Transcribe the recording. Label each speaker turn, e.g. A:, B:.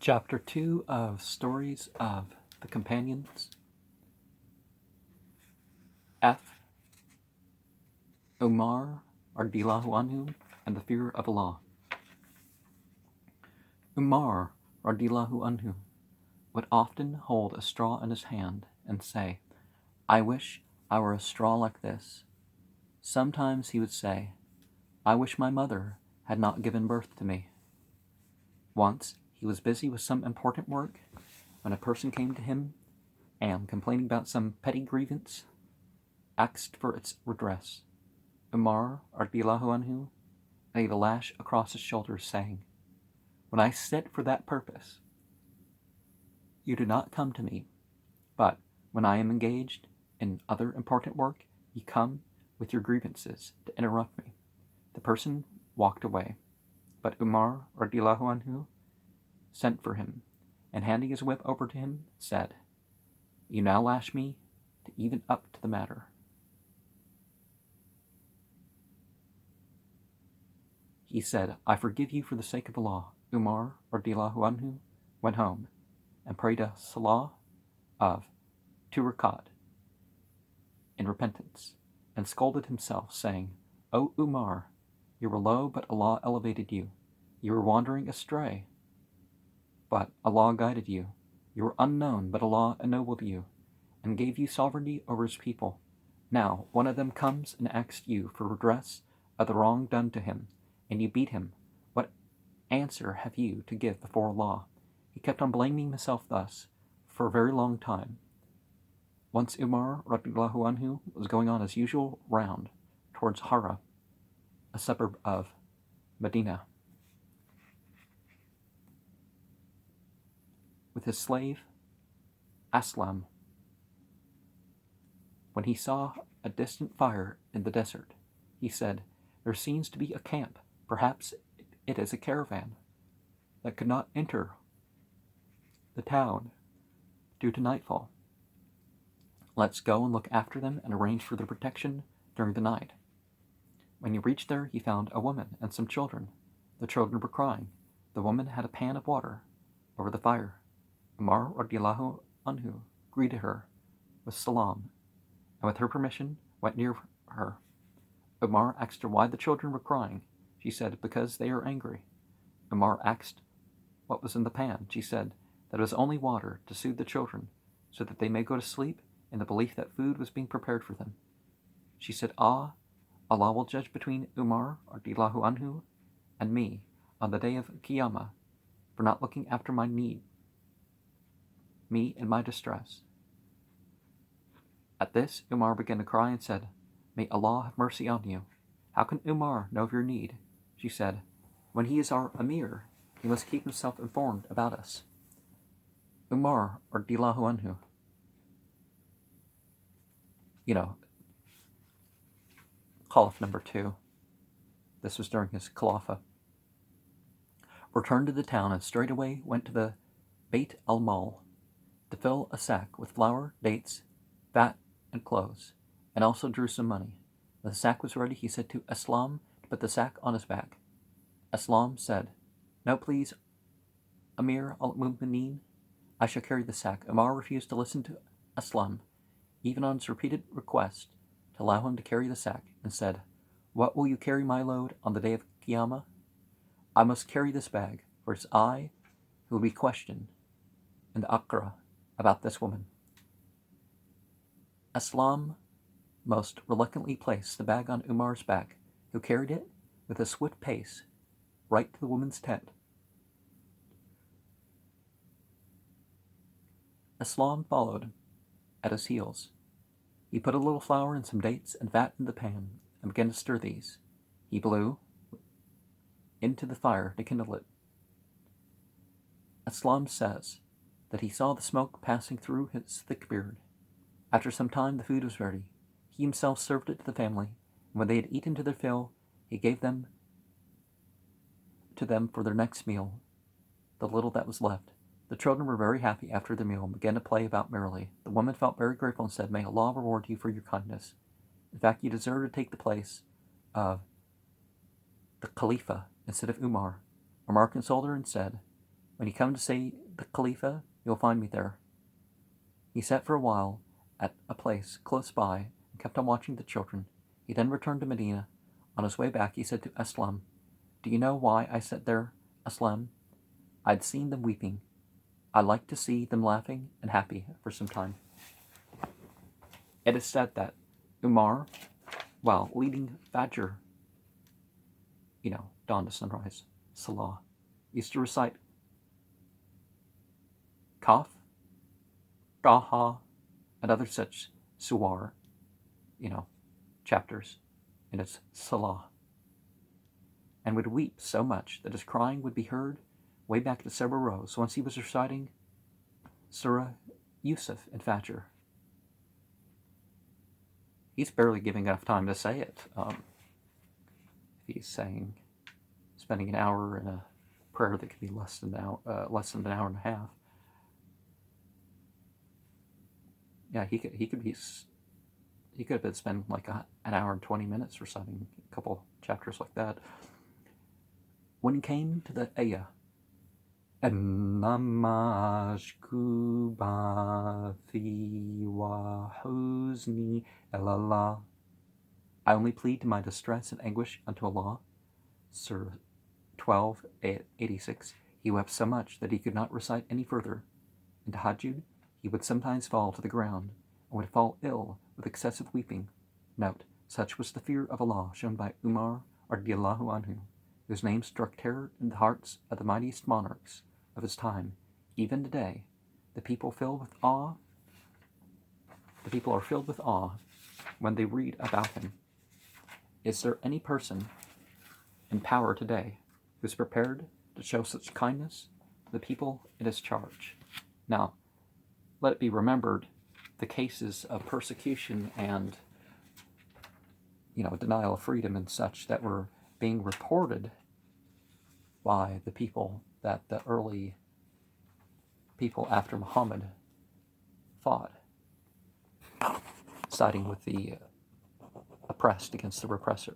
A: Chapter 2 of Stories of the Companions. F. Umar radiallahu anhu and the Fear of Allah. Umar radiallahu anhu would often hold a straw in his hand and say, "I wish I were a straw like this." Sometimes he would say, "I wish my mother had not given birth to me." Once he was busy with some important work when a person came to him and, complaining about some petty grievance, asked for its redress. Umar radiallahu anhu laid a lash across his shoulders, saying, "When I sit for that purpose, you do not come to me, but when I am engaged in other important work, you come with your grievances to interrupt me." The person walked away, but Umar radiallahu anhu sent for him, and handing his whip over to him, said, "You now lash me to even up to the matter." He said, "I forgive you for the sake of Allah." Umar radiallahu anhu went home and prayed a salah of 2 rakat in repentance, and scolded himself, saying, "O Umar, you were low, but Allah elevated you. You were wandering astray, but Allah guided you. You were unknown, but Allah ennobled you, and gave you sovereignty over His people. Now one of them comes and asks you for redress of the wrong done to him, and you beat him. What answer have you to give before Allah?" He kept on blaming himself thus for a very long time. Once Umar radiallahu anhu was going on his usual round towards Hara, a suburb of Medina, with his slave Aslam, when he saw a distant fire in the desert. He said, "There seems to be a camp. Perhaps it is a caravan that could not enter the town due to nightfall. Let's go and look after them and arrange for their protection during the night." When he reached there, he found a woman and some children. The children were crying. The woman had a pan of water over the fire. Umar radiallahu anhu greeted her with salam, and with her permission went near her. Umar asked her why the children were crying. She said, "Because they are angry." Umar asked what was in the pan. She said that it was only water to soothe the children, so that they may go to sleep in the belief that food was being prepared for them. She said, Allah will judge between Umar radiallahu anhu and me on the day of Qiyamah for not looking after my need, me in my distress." At this, Umar began to cry and said, "May Allah have mercy on you. How can Umar know of your need?" She said, "When he is our Amir, he must keep himself informed about us." Umar radiallahu anhu, Caliph number 2, this was during his Khilafah, returned to the town and straightway went to the Beit al-Mal to fill a sack with flour, dates, fat, and clothes, and also drew some money. When the sack was ready, he said to Aslam to put the sack on his back. Aslam said, "No, please, Amir al-Mu'mineen, I shall carry the sack." Umar refused to listen to Aslam, even on his repeated request to allow him to carry the sack, and said, "What will you carry my load on the day of Qiyamah? I must carry this bag, for it's I who will be questioned in the Akhirah about this woman." Aslam most reluctantly placed the bag on Umar's back, who carried it with a swift pace right to the woman's tent. Aslam followed at his heels. He put a little flour and some dates and fat in the pan and began to stir these. He blew into the fire to kindle it. Aslam says that he saw the smoke passing through his thick beard. After some time, the food was ready. He himself served it to the family, and when they had eaten to their fill, he gave them to them for their next meal the little that was left. The children were very happy after their meal and began to play about merrily. The woman felt very grateful and said, "May Allah reward you for your kindness. In fact, you deserve to take the place of the Khalifa instead of Umar." Umar consoled her and said, When you come to see the Khalifa, you'll find me there. He sat for a while at a place close by and kept on watching the children. He then returned to Medina. On his way back, he said to Aslam, "Do you know why I sat there, Aslam? I'd seen them weeping. I liked to see them laughing and happy for some time." It is said that Umar, while leading Fajr, dawn to sunrise, Salah, used to recite Kaf, Taha, and other such suwar, chapters in its Salah, and would weep so much that his crying would be heard way back to several rows. Once he was reciting Surah Yusuf in Fajr. He's barely giving enough time to say it. If he's spending an hour in a prayer that could be less than an hour and a half. Yeah, he could have been spending like an hour and 20 minutes reciting a couple chapters like that. When he came to the ayah, Namashku bathi wa huzni ilallah, I only plead to my distress and anguish unto Allah, Surah 12:86, he wept so much that he could not recite any further. In Tahajjud, he would sometimes fall to the ground and would fall ill with excessive weeping. Note, such was the fear of Allah shown by Umar radiyallahu anhu, whose name struck terror in the hearts of the mightiest monarchs of his time. Even today, the people are filled with awe when they read about him. Is there any person in power today who is prepared to show such kindness to the people in his charge? Now, let it be remembered, the cases of persecution and denial of freedom and such that were being reported by the people that the early people after Muhammad fought, siding with the oppressed against the oppressor.